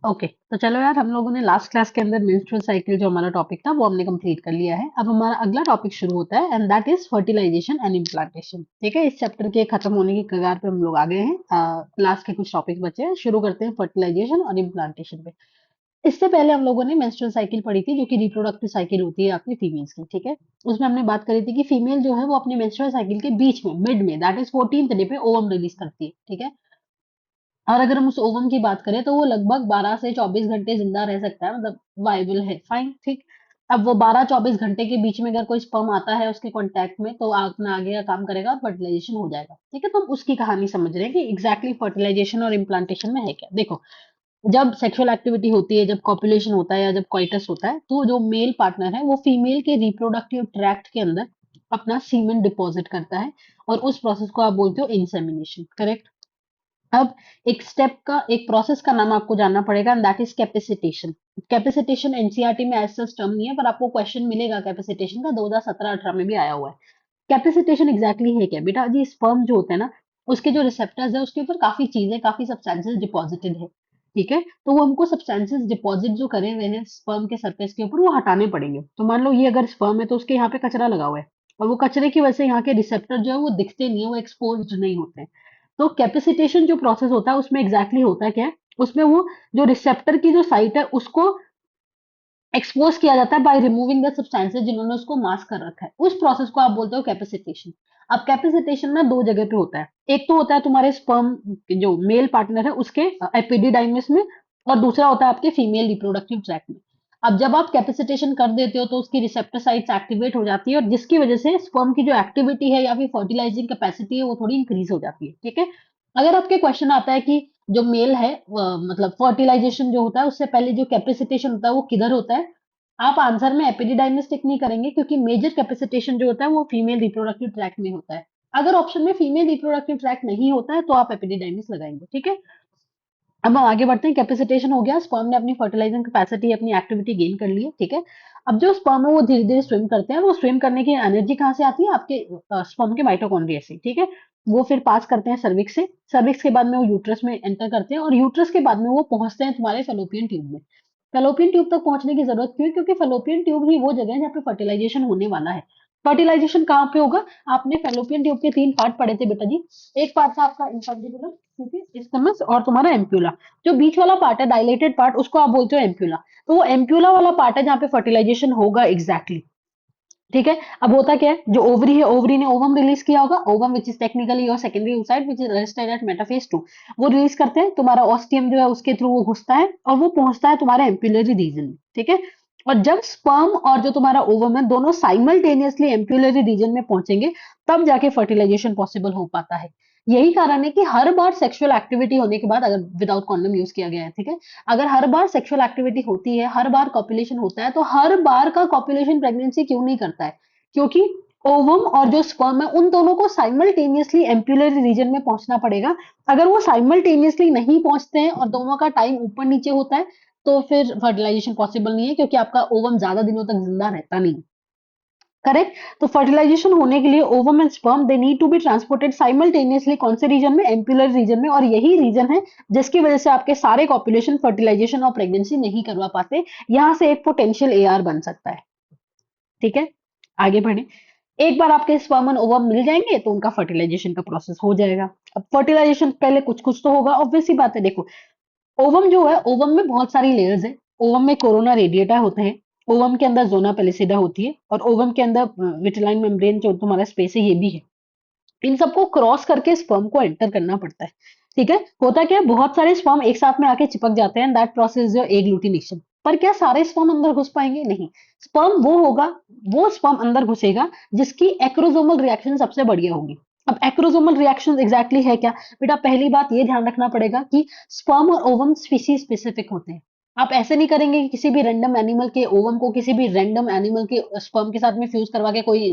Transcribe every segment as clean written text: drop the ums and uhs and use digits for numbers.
Okay, तो चलो यार, हम लोगों ने लास्ट क्लास के अंदर मेंस्ट्रुअल साइकिल जो हमारा टॉपिक था वो हमने कंप्लीट कर लिया है। अब हमारा अगला टॉपिक शुरू होता है, and that is fertilization and implantation. ठीक है, इस चैप्टर के खत्म होने की कगार पे हम लोग आ गए हैं। लास्ट के कुछ टॉपिक बचे हैं, शुरू करते हैं फर्टिलाइजेशन और इम्प्लांटेशन पे। इससे पहले हम लोगों ने मेंस्ट्रुअल साइकिल पढ़ी थी, जो कि रिप्रोडक्टिव साइकिल होती है आपकी फीमेल्स की। ठीक है, उसमें हमने बात करी थी कि फीमेल जो है वो अपने मेंस्ट्रुअल साइकिल के बीच में, मिड में, दैट इज 14th डे पे ओवम रिलीज करती है। ठीक है, और अगर हम उस ओवम की बात करें तो वो लगभग 12 से 24 घंटे जिंदा रह सकता है, मतलब वाइबल है, फाइन, ठीक। अब वो 12-24 घंटे के बीच में अगर कोई स्पर्म आता है उसके कांटेक्ट में, तो अपना आगे का काम करेगा और फर्टिलाइजेशन हो जाएगा। ठीक है, तो हम उसकी कहानी समझ रहे हैं कि एग्जैक्टली फर्टिलाइजेशन और इम्प्लांटेशन में है क्या। देखो, जब सेक्सुअल एक्टिविटी होती है, जब कॉपुलेशन होता है या जब कॉइटस होता है, तो जो मेल पार्टनर है वो फीमेल के रिप्रोडक्टिव ट्रैक्ट के अंदर अपना सीमेन डिपॉजिट करता है, और उस प्रोसेस को आप बोलते हो इंसेमिनेशन, करेक्ट। अब एक प्रोसेस का नाम आपको जानना पड़ेगा, and that is capacitation. Capacitation NCERT में ऐसा टर्म नहीं है, पर आपको क्वेश्चन मिलेगा कैपेसिटेशन का, 2017-18 में भी आया हुआ है। कैपेसिटेशन एग्जैक्टली है क्या बेटा जी? स्पर्म जो होता है ना, उसके जो रिसेप्टर्स है उसके ऊपर काफी चीजें, काफी सब्सटेंसेस डिपॉजिटेड है। ठीक है, तो वो हमको सब्सटेंसेस डिपॉजिट जो करे हुए हैं स्पर्म के सरफेस के ऊपर, वो हटाने पड़ेंगे। तो मान लो ये अगर स्पर्म है तो उसके यहाँ पे कचरा लगा हुआ है, और वो कचरे की वजह से यहाँ के रिसेप्टर जो है वो दिखते नहीं है, वो एक्सपोज नहीं होते हैं। तो कैपेसिटेशन जो प्रोसेस होता है उसमें एग्जैक्टली होता क्या है, उसमें वो जो रिसेप्टर की जो साइट है उसको एक्सपोज किया जाता है बाय रिमूविंग द सब्सटेंसेस जिन्होंने उसको मास्क कर रखा है। उस प्रोसेस को आप बोलते हो कैपेसिटेशन। अब कैपेसिटेशन ना दो जगह पे होता है। एक तो होता है तुम्हारे स्पर्म जो मेल पार्टनर है उसके एपिडिडाइमिस में, और दूसरा होता है आपके फीमेल रिप्रोडक्टिव ट्रैक्ट में। अब जब आप कैपेसिटेशन कर देते हो तो उसकी रिसेप्टर साइट्स एक्टिवेट हो जाती है, और जिसकी वजह से स्पर्म की जो एक्टिविटी है या फिर फर्टिलाइजिंग कैपेसिटी है वो थोड़ी इंक्रीज हो जाती है। ठीक है, अगर आपके क्वेश्चन आता है कि जो मेल है मतलब फर्टिलाइजेशन जो होता है उससे पहले जो कैपेसिटेशन होता है वो किधर होता है, आप आंसर में एपिडिडाइमिस टिक नहीं करेंगे, क्योंकि मेजर कैपेसिटेशन जो होता है वो फीमेल रिप्रोडक्टिव ट्रैक्ट में होता है। अगर ऑप्शन में फीमेल रिप्रोडक्टिव ट्रैक्ट नहीं होता है तो आप एपिडिडाइमिस लगाएंगे। ठीक है, अब हम आगे बढ़ते हैं। कैपेसिटेशन हो गया, स्पर्म ने अपनी फर्टिलाइजिंग कैपेसिटी, अपनी एक्टिविटी गेन कर ली है। ठीक है, अब जो स्पर्म है वो धीरे धीरे स्विम करते हैं, वो स्विम करने की एनर्जी कहाँ से आती है? आपके स्पर्म के माइटोकॉन्ड्रिया से। ठीक है, वो फिर पास करते हैं सर्विक्स से, सर्विक्स के बाद में वो यूट्रस में एंटर करते हैं, और यूट्रस के बाद में वो पहुंचते हैं तुम्हारे फेलोपियन ट्यूब में। फेलोपियन ट्यूब तक पहुंचने की जरूरत क्यों है? क्योंकि फेलोपियन ट्यूब ही वो जगह है जहाँ पे फर्टिलाइजेशन होने वाला है। फर्टिलाइजेशन कहाँ पे होगा? आपने फेलोपियन ट्यूब के 3 पार्ट पढ़े थे बेटा जी। एक पार्ट था आपका इंफंडिबुलम, ठीक है, इस्थमस, और तुम्हारा एम्प्यूला। जो बीच वाला पार्ट है, डायलेटेड पार्ट, उसको आप बोलते हो एम्प्यूला। तो वो एम्प्यूला वाला पार्ट है जहाँ पे फर्टिलाइजेशन होगा एग्जैक्टली। ठीक है, अब होता क्या है, जो ओवरी है, ओवरी ने ओवम रिलीज किया होगा, ovum which is technically your secondary oocyte which is registered at metaphase 2। वो रिलीज करते हैं, तुम्हारा ऑस्टियम जो है उसके थ्रू वो घुसता है, और वो पहुंचता है तुम्हारे एम्प्यूलरी रीजन में। ठीक है, और जब स्पर्म और जो तुम्हारा ओवम है दोनों साइमल्टेनियसली एम्प्यूलरी रीजन में पहुंचेंगे, तब जाके फर्टिलाइजेशन पॉसिबल हो पाता है। यही कारण है कि हर बार सेक्सुअल एक्टिविटी होने के बाद, अगर विदाउट कॉन्डम यूज किया गया है, ठीक है, अगर हर बार सेक्सुअल एक्टिविटी होती है, हर बार कॉपुलेशन होता है, तो हर बार का कॉपुलेशन प्रेगनेंसी क्यों नहीं करता है? क्योंकि ओवम और जो स्पर्म है उन दोनों को साइमल्टेनियसली एम्प्यूलरी रीजन में पहुंचना पड़ेगा। अगर वो साइमल्टेनियसली नहीं पहुंचते हैं और दोनों का टाइम ऊपर नीचे होता है, तो फिर फर्टिलाइजेशन पॉसिबल नहीं है, क्योंकि आपका ओवम ज्यादा दिनों तक जिंदा रहता नहीं। करेक्ट, तो फर्टिलाइजेशन होने के लिए ovum and sperm they need to be transported simultaneously, कौन से रीजन में? एम्प्यूलर रीजन में। और यही रीजन है जिसकी वजह से आपके सारे कॉपुलेशन फर्टिलाइजेशन और प्रेगनेंसी नहीं करवा पाते। यहां से एक पोटेंशियल एआर बन सकता है। ठीक है, आगे बढ़े। एक बार आपके स्पर्म और ओवम मिल जाएंगे तो उनका फर्टिलाइजेशन का प्रोसेस हो जाएगा। अब फर्टिलाइजेशन पहले कुछ कुछ तो होगा, ऑब्वियस सी बात है। देखो, ओवम जो है, ओवम में बहुत सारी लेयर्स है। ओवम में कोरोना रेडिएटा होते हैं, ओवम के अंदर जोना पेलिसिडा होती है, और ओवम के अंदर विटिलाइन मेम्ब्रेन जो तुम्हारा स्पेस है ये भी है। इन सबको क्रॉस करके स्पर्म को एंटर करना पड़ता है। ठीक है, होता क्या है, बहुत सारे स्पर्म एक साथ में आके चिपक जाते हैं, दैट प्रोसेस जो एग्लूटिनेशन। पर क्या सारे स्पर्म अंदर घुस पाएंगे? नहीं। स्पर्म वो होगा, वो स्पर्म अंदर घुसेगा जिसकी एक्रोसोमल रिएक्शन सबसे बढ़िया होगी। अब एक्रोसोमल रिएक्शन एग्जैक्टली है क्या? बेटा पहली बात ये ध्यान रखना पड़ेगा कि स्पर्म और ओवम स्पीशीज स्पेसिफिक होते हैं। आप ऐसे नहीं करेंगे कि किसी भी रैंडम एनिमल के ओवम को किसी भी रैंडम एनिमल के स्पर्म के साथ में फ्यूज करवा के कोई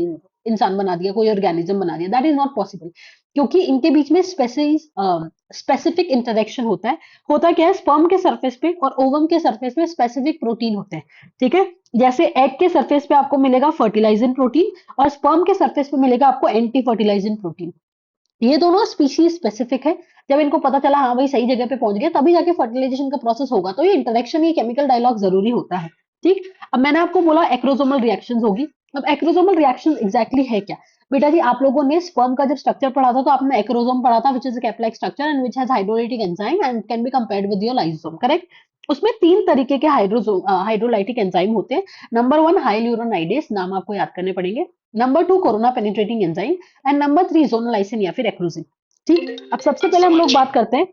इंसान बना दिया, कोई ऑर्गेनिज्म बना दिया, दैट इज नॉट पॉसिबल। क्योंकि इनके बीच में स्पेसिफिक इंटरेक्शन होता है। होता क्या है, स्पर्म के सरफेस पे और ओवम के सरफेस पे स्पेसिफिक प्रोटीन होते हैं। ठीक है, जैसे एग के सरफेस पे आपको मिलेगा फर्टिलाइजिंग प्रोटीन, और स्पर्म के सरफेस पे मिलेगा आपको एंटी फर्टिलाइजिंग प्रोटीन। ये दोनों स्पीशीज स्पेसिफिक है। जब इनको पता चला हाँ भाई सही जगह पे पहुंच गए, तभी जाके फर्टिलाइजेशन का प्रोसेस होगा। तो ये इंटरेक्शन, ये केमिकल डायलॉग जरूरी होता है। ठीक, अब मैंने आपको बोला एक्रोसोमल रिएक्शंस होगी। अब एक्रोसोमल रिएक्शन एग्जैक्टली है क्या? बेटा जी, आप लोगों ने स्पर्म का जब स्ट्रक्चर पढ़ा था तो आपने एक्रोसोम पढ़ा था, which is cap like structure and which has hydrolytic enzyme and can be compared with your lysosome, correct? उसमें तीन तरीके के हाइड्रोलाइटिक एंजाइम होते हैं। नंबर वन हाइल्यूरोनाइडेज, नाम आपको याद करने पड़ेंगे। Number two corona penetrating enzyme and number three zonalysin या फिर एक्रोसिन। ठीक, अब सबसे पहले हम लोग बात करते हैं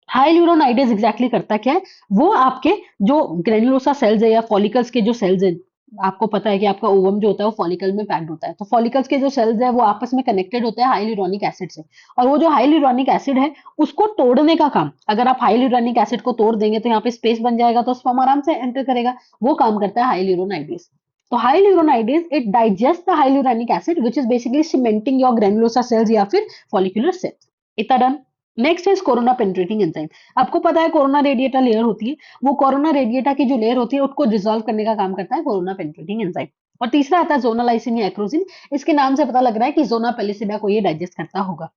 हाइल्यूरोनाइडेज एग्जैक्टली करता क्या है। वो आपके जो ग्रेन्युलोसा सेल्स है या फॉलिकल्स के जो सेल्स हैं, आपको पता है कि आपका ओवम जो होता है वो फॉलिकल में पैक्ड होता है, तो फॉलिकल्स के जो सेल्स है वो आपस में कनेक्टेड होते हैं हाइल्यूरोनिक एसिड से। और वो जो हाइल्यूरोनिक एसिड है उसको तोड़ने का काम, अगर आप हाइल्यूरोनिक एसिड को तोड़ देंगे तो यहाँ पे स्पेस बन जाएगा, तो स्पर्म आराम से एंटर करेगा। वो काम करता है हाइल्यूरोनाइडेज। तो hyaluronidase it digests the hyaluronic acid which is basically cementing your granulosa cells या फिर फॉलिकुलर सेल्स। इतना done. Next is corona penetrating enzyme. आपको पता है कोरोना रेडिएटा लेयर होती है, वो कोरोना रेडिएटा की जो लेयर होती है उसको डिसॉल्व करने का काम करता है कोरोना पेनिट्रेटिंग एंजाइम। और तीसरा आता है जोनालाइसिन या एक्रोसिन। इसके नाम से पता लग रहा है कि जोना पेलिसिडा को ये डाइजेस्ट करता होगा।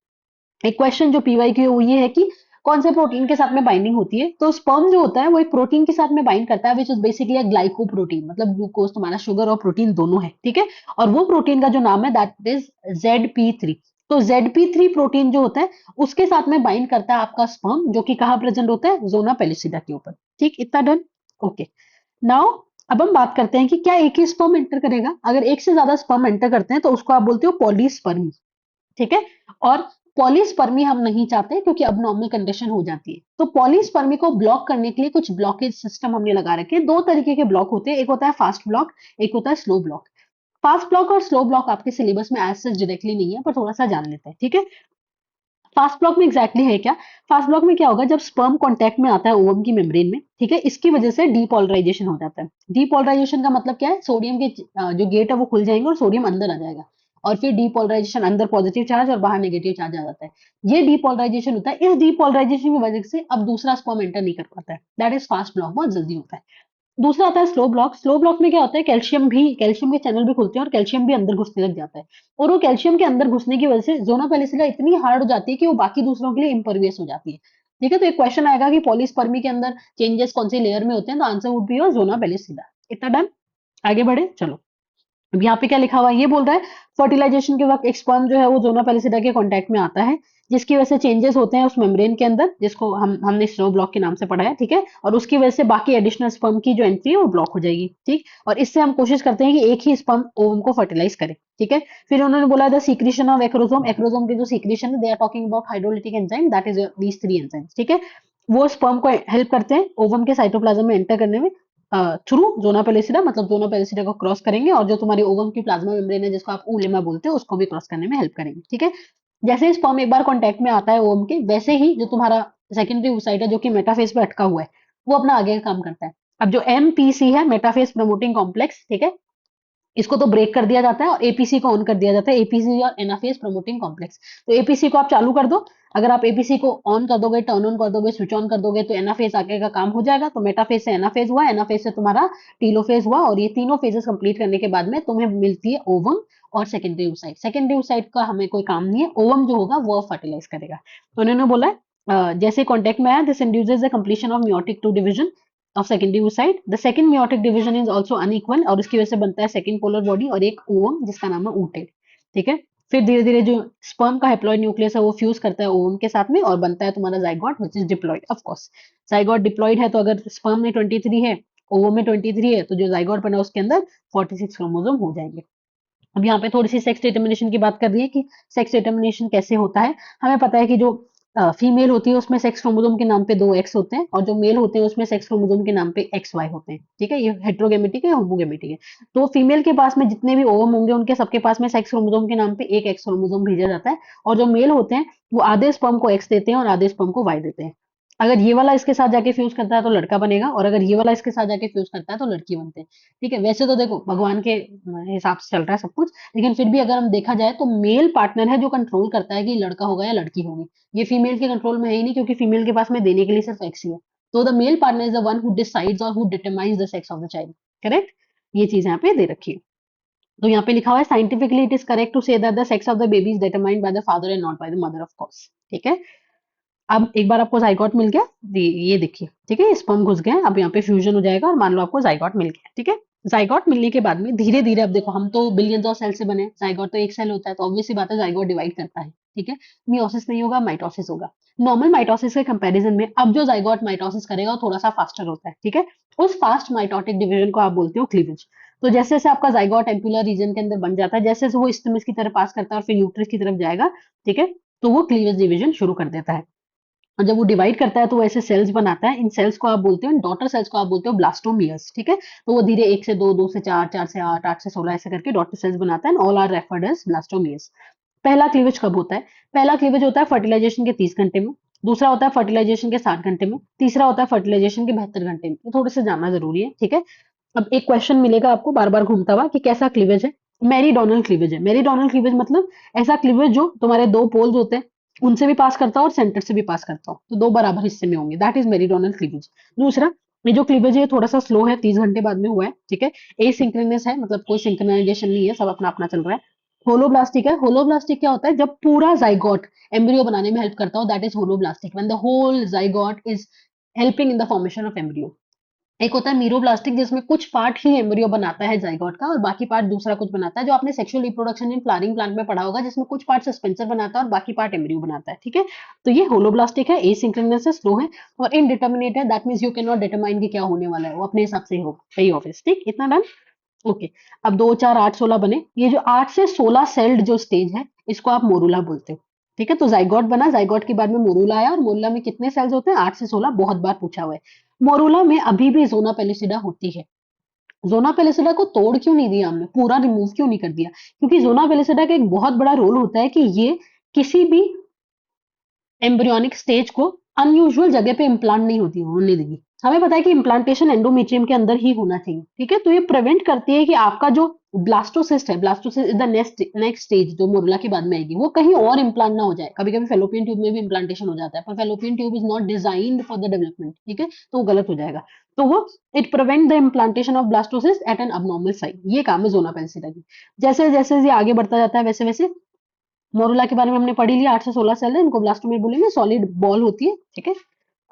एक क्वेश्चन जो पीवाई की वो ये है कि कौन से प्रोटीन के साथ में बाइंडिंग होती है? तो स्पर्म जो होता है वो एक प्रोटीन के साथ में बाइंड करता है विच इज बेसिकली अ ग्लाइकोप्रोटीन, मतलब ग्लूकोज, तुम्हारा शुगर और प्रोटीन दोनों है, ठीक है। और वो प्रोटीन का जो नाम है दैट इज ZP3। तो ZP3 प्रोटीन जो होता है उसके साथ में बाइंड करता है आपका स्पर्म, जो कि कहाँ प्रेजेंट होता है? जोना पेलिसिडा के ऊपर। ठीक, इतना डन। ओके, नाउ अब हम बात करते हैं कि क्या एक ही स्पर्म एंटर करेगा। अगर एक से ज्यादा स्पर्म एंटर करते हैं तो उसको आप बोलते हो पॉलीस्पर्मी, ठीक है। और पॉलीस्पर्मी हम नहीं चाहते क्योंकि अब नॉर्मल कंडीशन हो जाती है। तो पॉलीस्पर्मी को ब्लॉक करने के लिए कुछ ब्लॉकेज सिस्टम हमने लगा रखे हैं। दो तरीके के ब्लॉक होते हैं, एक होता है फास्ट ब्लॉक, एक होता है स्लो ब्लॉक। फास्ट ब्लॉक और स्लो ब्लॉक आपके सिलेबस में एज सच डायरेक्टली नहीं है, पर थोड़ा सा जान लेते हैं, ठीक है। फास्ट ब्लॉक में एग्जैक्टली है क्या? फास्ट ब्लॉक में क्या होगा, जब स्पर्म कांटेक्ट में आता है ओवम की मेम्ब्रेन में, ठीक है, इसकी वजह से डीपोलराइजेशन हो जाता है। डीपोलराइजेशन का मतलब क्या है? सोडियम के जो गेट है वो खुल जाएंगे और सोडियम अंदर आ जाएगा। और फिर डीपोलराइजेशन, अंदर पॉजिटिव चार्ज और बाहर नेगेटिव चार्ज आ जाता है। ये डीपोलराइजेशन होता है। इस डीपोलराइजेशन की वजह से अब दूसरा स्पर्म एंटर नहीं कर पाता है। दैट इज फास्ट ब्लॉक, बहुत जल्दी होता है। दूसरा आता है स्लो ब्लॉक। स्लो ब्लॉक में क्या होता है, कैल्शियम के चैनल भी खुलते हैं और कैल्शियम भी अंदर घुसने लग जाता है। और वो कैल्शियम के अंदर घुसने की वजह से जोना पेनिसिलिया इतनी हार्ड हो जाती है कि वो बाकी दूसरों के लिए इम्परवियस हो जाती है। ठीक है, तो एक क्वेश्चन आएगा कि पॉलीस्पर्मी के अंदर चेंजेस कौन सी लेयर में होते हैं, तो answer would be your zona pellucida. इतना डन। आगे बढ़े, चलो। अब यहाँ पे क्या लिखा हुआ है, ये बोल रहा है फर्टिलाइजेशन के वक्त एक स्पर्म जो है वो जोना पेलिसिडा के कांटेक्ट में आता है, जिसकी वजह से चेंजेस होते हैं उस मेम्ब्रेन के अंदर, जिसको हमने स्लो ब्लॉक के नाम से पढ़ा है, ठीक है। और उसकी वजह से बाकी एडिशनल स्पर्म की जो एंट्री है वो ब्लॉक हो जाएगी, ठीक। और इससे हम कोशिश करते हैं कि एक ही स्पर्म ओवम को फर्टिलाइज करे, ठीक है। फिर उन्होंने बोला the secretion of acrosome. Acrosome की जो सीक्रेशन है, they are talking about hydrolytic enzyme, that is these three enzymes, ठीक है। वो स्पर्म को हेल्प करते हैं ओवम के साइटोप्लाज्म में एंटर करने में थ्रू जोना पेलिसिडा, मतलब जोना पेलिसिडा को क्रॉस करेंगे और जो तुम्हारी ओवम की प्लाज्मा मेम्ब्रेन है जिसको आप ऊलेमा बोलते हो उसको भी क्रॉस करने में हेल्प करेंगे, ठीक है। जैसे ही स्पर्म एक बार कांटेक्ट में आता है ओवम के, वैसे ही जो तुम्हारा सेकेंडरी oocyte है जो कि मेटाफेज पे अटका हुआ है, वो अपना आगे का काम करता है। अब जो MPC है, मेटाफेज प्रमोटिंग कॉम्प्लेक्स, ठीक है, इसको तो ब्रेक कर दिया जाता है और एपीसी को ऑन कर दिया जाता है, एपीसी और एनाफेज प्रमोटिंग कॉम्प्लेक्स। तो एपीसी को आप चालू कर दो। अगर आप एपीसी को ऑन कर दोगे, टर्न ऑन कर दोगे, स्विच ऑन कर दोगे, तो एनाफेज आगे का काम हो जाएगा। तो मेटाफेज से एनाफेज हुआ, एनाफेज से तुम्हारा टीलोफेज हुआ, और ये तीनों फेजेस कंप्लीट करने के बाद में तुम्हें मिलती है ओवम और सेकेंडरी oocyte। सेकेंडरी oocyte का हमें कोई काम नहीं है, ओवम जो होगा वो फर्टिलाइज करेगा। तो उन्होंने बोला है, जैसे कॉन्टेक्ट में आया, this induces the completion of meiotic two division of secondary oocyte। The second meiotic division is also unequal, और उसकी वजह से बनता है सेकंड पोलर बॉडी और एक ओवम जिसका नाम है ooted, ठीक है। फिर धीरे धीरे जो स्पर्म का हेप्लॉइड न्यूक्लियस है वो फ्यूज करता है ओवम के साथ में और बनता है तुम्हारा zygote which is diploid. Of course zygote diploid है, तो अगर स्पर्म में 23 है, ओवम में 23 है, तो जो जाइगोट बना उसके अंदर 46 क्रोमोसोम हो जाएंगे। अब यहाँ पे थोड़ी सी सेक्स डिटर्मिनेशन की बात कर रही है कि सेक्स डिटर्मिनेशन कैसे होता है। हमें पता है कि जो फीमेल होती है उसमें सेक्स क्रोमोसोम के नाम पे 2X होते हैं, और जो मेल होते हैं उसमें सेक्स क्रोमोसोम के नाम पे XY होते हैं, ठीक है। ये हेट्रोगेमेटिक है, होमोगेमेटिक है। तो फीमेल के पास में जितने भी ओवम होंगे उनके सबके पास में सेक्स क्रोमोसोम के नाम पे एक एक्स क्रोमोसोम भेजा जाता है, और जो मेल होते हैं वो आधे स्पर्म को एक्स देते हैं और आधे स्पर्म को वाई देते हैं। अगर ये वाला इसके साथ जाके फ्यूज करता है तो लड़का बनेगा, और अगर ये वाला इसके साथ जाके फ्यूज करता है तो लड़की बनते हैं, ठीक है। वैसे तो देखो भगवान के हिसाब से चल रहा है सब कुछ, लेकिन फिर भी अगर हम देखा जाए तो मेल पार्टनर है जो कंट्रोल करता है कि लड़का होगा या लड़की होगी। ये फीमेल के कंट्रोल में है ही नहीं, क्योंकि फीमेल के पास में देने के लिए सिर्फ एक्स ही है। तो the male partner is the one who decides और who determines the sex of the child, correct. ये चीज यहाँ पे दे रखी है। तो यहाँ पे लिखा हुआ है scientifically it is correct to say that the sex of the baby is determined by the father and not by the mother, of course, ठीक है। अब एक बार आपको जाइगोट मिल गया, ये देखिए, ठीक है, स्पर्म घुस गए, अब यहाँ पे फ्यूजन हो जाएगा और मान लो आपको जाइगोट मिल गया, ठीक है। जाइगोट मिलने के बाद में धीरे धीरे, अब देखो हम तो बिलियंस ऑफ सेल से बने, जाइगोट तो एक सेल होता है, तो ऑब्वियसली बात है जाइगोट डिवाइड करता है, ठीक है। मियोसिस नहीं होगा, माइटोसिस होगा। नॉर्मल माइटोसिस के कंपैरिजन में अब जो जाइगोट माइटोसिस करेगा वो थोड़ा सा फास्टर होता है, ठीक है। उस फास्ट माइटोटिक डिवीजन को आप बोलते हो क्लीवेज। तो जैसे जैसे आपका जाइगोट एम्पुलर रीजन के अंदर बन जाता है, जैसे जैसे वो स्टमस की तरफ पास करता है और फिर यूट्रस की तरफ जाएगा, ठीक है, तो वो क्लीवेज डिवीजन शुरू कर देता है। और जब वो डिवाइड करता है तो वो ऐसे सेल्स बनाता है, इन सेल्स को आप बोलते हो, इन डॉटर सेल्स को आप बोलते हो ब्लास्टोमियर्स, ठीक है। तो वो धीरे 1 से 2, 2 से 4, 4 से 8, 8 से 16 ऐसे करके डॉटर सेल्स बनाता है, all are referred as blastomeres. पहला क्लीवेज कब होता है? पहला क्लीवेज होता है फर्टिलाइजेशन के 30 घंटे में, दूसरा होता है फर्टिलाइजेशन के 60 घंटे में, तीसरा होता है फर्टिलाइजेशन के 72 घंटे में। ये थोड़े से जानना जरूरी है, ठीक है। अब एक क्वेश्चन मिलेगा आपको बार बार घूमता हुआ कि कैसा क्लीवेज है। मेरीडोनल क्लीवेज है। मेरीडोनल क्लीवेज मतलब ऐसा क्लीवेज जो तुम्हारे दो पोल्स होते हैं उनसे भी पास करता हो और सेंटर से भी पास करता हो, तो दो बराबर हिस्से में होंगे, दैट इज मेरीडोनल क्लीवेज। दूसरा, ये जो क्लीवेज है ये थोड़ा सा स्लो है, 30 घंटे बाद में हुआ है, ठीक है। एसिंक्रोनस है, मतलब कोई सिंक्रोनाइजेशन नहीं है, सब अपना अपना चल रहा है। होलोब्लास्टिक है। होलोब्लास्टिक क्या होता है? जब पूरा जाइगोट एम्ब्रियो बनाने में हेल्प करता हो, that is holoblastic, when the whole zygote is helping in the formation of embryo. एक होता है मीरोब्लास्टिक, जिसमें कुछ पार्ट ही एम्ब्रियो बनाता है जाइगोट का और बाकी पार्ट दूसरा कुछ बनाता है, जो आपने sexual reproduction in flowering plant में पढ़ा होगा, जिसमें कुछ पार्ट सस्पेंसर बनाता है और बाकी पार्ट एम्ब्रियो बनाता है, ठीक है। तो ये होलोब्लास्टिक है, एसिंक्रोनस है, स्लो है और इनडिटर्मिनेट है, that means you can not determine कि क्या होने वाला है, वो अपने हिसाब से ही होगा, सही ऑफिस, ठीक, इतना डन। ओके। अब 2, 4, 8, 16 बने, ये जो 8 से 16 सेल्ड जो स्टेज है इसको आप मोरूला बोलते हो, ठीक है। तो जाइगोट बना, जाइगोट के बाद में मोरूला आया और मोरूला में कितने सेल्स होते हैं? 8 से 16, बहुत बार पूछा हुआ है। मोरूला में अभी भी जोना पेलिसिडा होती है। जोना पेलिसिडा को तोड़ क्यों नहीं दिया हमने, पूरा रिमूव क्यों नहीं कर दिया? क्योंकि जोना पेलिसिडा का एक बहुत बड़ा रोल होता है कि ये किसी भी एम्ब्रियोनिक स्टेज को अनयूजुअल जगह पे इम्प्लांट नहीं होती होने देगी। हमें पता है कि इम्प्लांटेशन एंडोमेट्रियम के अंदर ही होना चाहिए, ठीक है। तो ये प्रिवेंट करती है कि आपका जो ब्लास्टोसिस्ट है, blastocyst is the next next stage जो मोरुला के बाद में आएगी, वो कहीं और इम्प्लांट ना हो जाए। कभी कभी फेलोपियन ट्यूब में भी इम्प्लांटेशन हो जाता है, पर fallopian tube is not designed for the development, ठीक है, तो वो गलत हो जाएगा। तो वो it prevent the implantation of blastocyst at an abnormal site, ये काम है जोना पेलिसिडा की। जैसे जैसे ये आगे बढ़ता जाता है वैसे वैसे मोरुला के बारे में हमने पढ़ी लिया, 8 से 16 सेल है, इनको ब्लास्टोमेर बोलेंगे, सॉलिड बॉल होती है, ठीक है।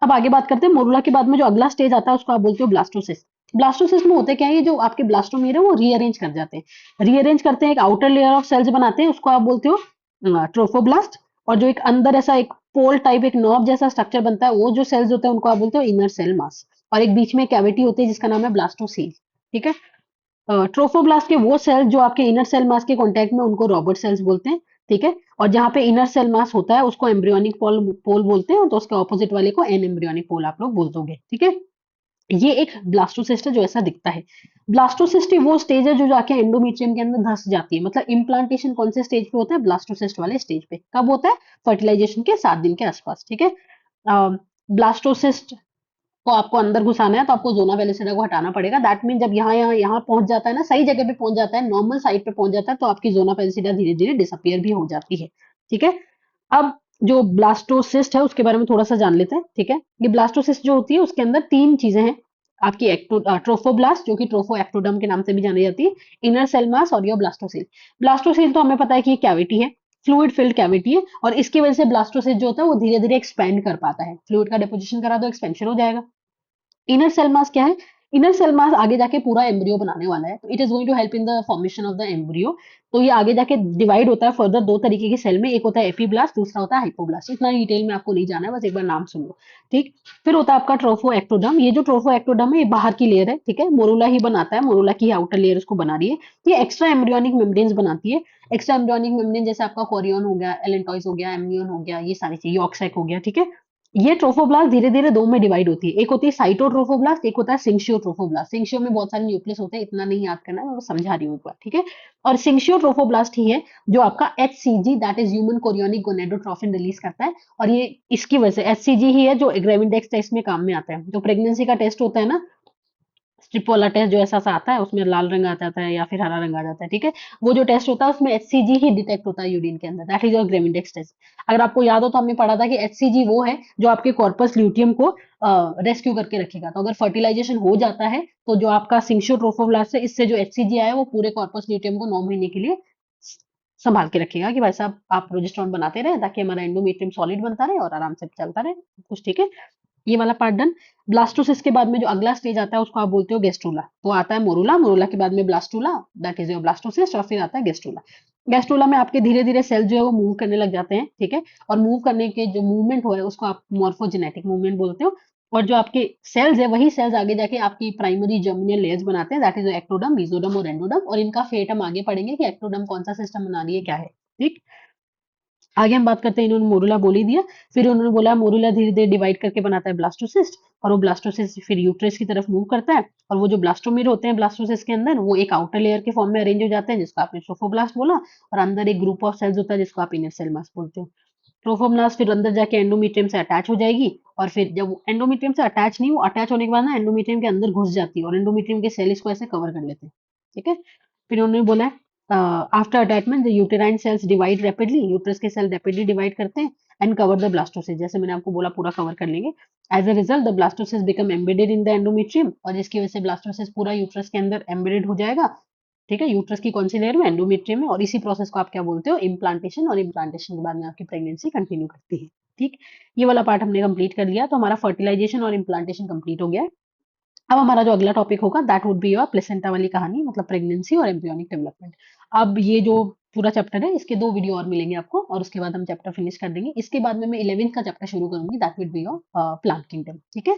अब आगे बात करते हैं मोरुला के बाद में जो अगला स्टेज आता है उसको आप बोलते हो ब्लास्टोसिस्ट। ब्लास्टोसिस्ट में होते क्या है, ये जो आपके ब्लास्टोमेर है वो रीअरेंज कर जाते हैं, रीअरेंज करते हैं, एक आउटर लेयर ऑफ सेल्स बनाते हैं, उसको आप बोलते हो ट्रोफोब्लास्ट। और जो एक अंदर ऐसा एक पोल टाइप एक नॉब जैसा स्ट्रक्चर बनता है, वो जो सेल्स होते हैं उनको आप बोलते हो इनर सेल मास। और एक बीच में कैविटी होती है जिसका नाम है ब्लास्टोसील, ठीक है। ट्रोफोब्लास्ट के वो सेल जो आपके इनर सेल मास के कांटेक्ट में, उनको रॉबर्ट सेल्स बोलते हैं, ठीक है। और जहां पे इनर सेल मास होता है उसको एम्ब्रियोनिक पोल पोल बोलते हैं, तो उसके ऑपोजिट वाले को एन एम्ब्रियोनिक पोल आप लोग बोल दोगे, ठीक है। ये एक ब्लास्टोसिस्ट है जो ऐसा दिखता है। ब्लास्टोसिस्ट ही वो स्टेज है जो जाके एंडोमेट्रियम के अंदर धस जाती है, मतलब इम्प्लांटेशन कौन से स्टेज पे होता है? ब्लास्टोसिस्ट वाले स्टेज पे। कब होता है? फर्टिलाइजेशन के 7 दिन के आसपास, ठीक है। ब्लास्टोसिस्ट को आपको अंदर घुसाना है तो आपको जोना वेलिसिडा को हटाना पड़ेगा, दैट मीन जब यहाँ पहुंच जाता है ना, सही जगह पे पहुंच जाता है, नॉर्मल साइड पे पहुंच जाता है, तो आपकी जोना वेलिसिडा धीरे धीरे डिसअपियर भी हो जाती है, ठीक है। अब जो ब्लास्टोसिस्ट है उसके बारे में थोड़ा सा जान लेते हैं, ठीक है। ये ब्लास्टोसिस्ट जो होती है उसके अंदर 3 चीजें हैं आपकी, ट्रोफोब्लास्ट जो कि ट्रोफो एक्टोडर्म के नाम से भी जानी जाती है, इनर सेल मास और योर ब्लास्टोसिल। ब्लास्टोसिल तो हमें पता है कि कैविटी है, फ्लूइड फिल्ड कैविटी है, और इसकी वजह से ब्लास्टोसिस्ट जो होता है वो धीरे धीरे एक्सपेंड कर पाता है, फ्लूइड का डिपोजिशन करा दो एक्सपेंशन हो जाएगा। इनर सेल मास क्या है? इनर सेल मास आगे जाके पूरा एम्ब्रियो बनाने वाला है, तो it is going to help in the formation of the embryo. तो ये आगे जाके डिवाइड होता है फर्दर 2 तरीके के सेल में, एक होता है एपीब्लास्ट, दूसरा होता है हाइपोब्लास्ट। इतना डिटेल में आपको नहीं जाना है, बस एक बार नाम सुन लो, ठीक। फिर होता है आपका ट्रोफो एक्टोडर्म। ये जो ट्रोफो एक्टोडर्म है ये बाहर की लेयर है, ठीक है, मोरुला ही बनाता है, मोरुला की आउटर लेयर उसको बना रही है। ये एक्स्ट्रा एम्ब्रियोनिक मेम्ब्रेन्स बनाती है। एक्स्ट्रा एम्ब्रियोनिक मेम्ब्रेन जैसे आपका कोरियन हो गया, एलेंटॉइस हो गया, एमनियन हो गया, ये सारी चीज, यॉर्क हो गया, ठीक है। ये ट्रोफोब्लास्ट धीरे धीरे दो में डिवाइड होती है, एक होती है साइटोट्रोफोब्लास्ट, एक होता है सिंक्शियोट्रोफोब्लास्ट। सिंक्शियो में बहुत सारे न्यूक्लियस होते हैं, इतना नहीं याद करना है, मैं वो समझा रही हूँ एक बार, ठीक है। और सिंक्शियोट्रोफोब्लास्ट ही है जो आपका HCG, that is human chorionic gonadotrophin release करता है। और ये इसकी वजह से एचसीजी ही है जो ग्रेविडेक्स टेस्ट में काम में आता है, जो प्रेगनेंसी का टेस्ट होता है ना, स्ट्रिप वाला टेस्ट जो ऐसा सा आता है, उसमें लाल रंग आ जाता है या फिर हरा रंग आ जाता है, ठीक है। वो जो टेस्ट होता है उसमें एचसीजी ही डिटेक्ट होता है यूरिन के अंदर, दैट इज योर ग्रेविडेक्स टेस्ट। अगर आपको याद हो तो हमने पढ़ा था कि एचसीजी वो है जो आपके कॉर्पस ल्यूटियम को रेस्क्यू करके रखेगा। तो अगर फर्टिलाइजेशन हो जाता है तो जो आपका सिंक्शियोट्रोफोब्लास्ट है, इससे जो एचसीजी आया है वो पूरे कॉर्पस ल्यूटियम को 9 महीने के लिए संभाल के रखेगा कि भाई साहब आप प्रोजेस्टेरॉन बनाते रहे ताकि हमारा एंडोमेट्रियम सॉलिड बनता रहे और आराम से चलता रहे सब कुछ, ठीक है। ये वाला पार्ट डन। ब्लास्टोसिस के बाद में जो अगला स्टेज आता है उसको आप बोलते हो गेस्ट्रूला। तो आता है मोरूला, मोरूला के बाद में blastula, that is your blastocyst, और फिर आता है गेस्ट्रूला। गेस्ट्रूला में आपके धीरे धीरे सेल जो है वो मूव करने लग जाते हैं, ठीक है। और मूव करने के जो मूवमेंट हो रहा है उसको आप मॉर्फोजेनेटिक मूवमेंट बोलते हो। और जो आपके सेल्स है वही सेल्स आगे जाके आपकी प्राइमरी जर्मिनल लेयर्स बनाते हैं, दैट इज एक्टोडर्म, मेसोडर्म और एंडोडर्म। और इनका फेट हम आगे पढ़ेंगे कि एक्टोडर्म कौन सा सिस्टम बना रही है, क्या है, ठीक। आगे हम बात करते हैं, इन्होंने मोरूला बोल ही दिया। फिर उन्होंने बोला मोरूला धीरे धीरे डिवाइड करके बनाता है ब्लास्टोसिस्ट, और वो ब्लास्टोसिस्ट फिर यूट्रस की तरफ मूव करता है। और वो जो ब्लास्टोमेर होते हैं ब्लास्टोसिस्ट के अंदर, वो एक आउटर लेयर के फॉर्म में अरेंज हो जाते हैं जिसको आपने ट्रोफोब्लास्ट बोला। और अंदर एक ग्रुप ऑफ सेल्स होता है जिसको आप इनर सेल मास बोलते हो। ट्रोफोब्लास्ट फिर अंदर जाके एंडोमेट्रियम से अटैच हो जाएगी। और फिर जब वो एंडोमेट्रियम से अटैच नहीं, वो अटैच होने के बाद ना एंडोमेट्रियम के अंदर घुस जाती है और एंडोमेट्रियम के सेल इसको ऐसे कवर कर लेते हैं, ठीक है। फिर उन्होंने बोला है after attachment the uterine cells divide rapidly, uterus के सेल रैपिडली डिवाइड करते हैं एंड कवर द ब्लास्टोसिस, जैसे मैंने आपको बोला पूरा कवर कर लेंगे। As a result the blastocyst become embedded in the endometrium, और जिसकी वजह से ब्लास्टोसिस पूरा यूट्रस के अंदर एम्बेडेड हो जाएगा, ठीक है। यूट्रस की कौन सी लेयर में, एंडोमेट्रियम में। और इसी प्रोसेस को आप क्या बोलते हो, इम्प्लांटेशन। और इम्प्लांटेशन के बाद में आपकी प्रेगनेंसी कंटिन्यू करती है, ठीक। ये वाला पार्ट हमने कंप्लीट कर लिया, तो हमारा फर्टिलाइजेशन और इम्प्लांटेशन कंप्लीट हो गया है। अब हमारा जो अगला टॉपिक होगा that would be your placenta वाली कहानी, मतलब प्रेगनेंसी और एम्ब्रियोनिक डेवलपमेंट। अब ये जो पूरा चैप्टर है इसके 2 वीडियो और मिलेंगे आपको, और उसके बाद हम चैप्टर फिनिश कर देंगे। इसके बाद में मैं 11th का चैप्टर शुरू करूंगी, that will be your plant kingdom, ठीक है।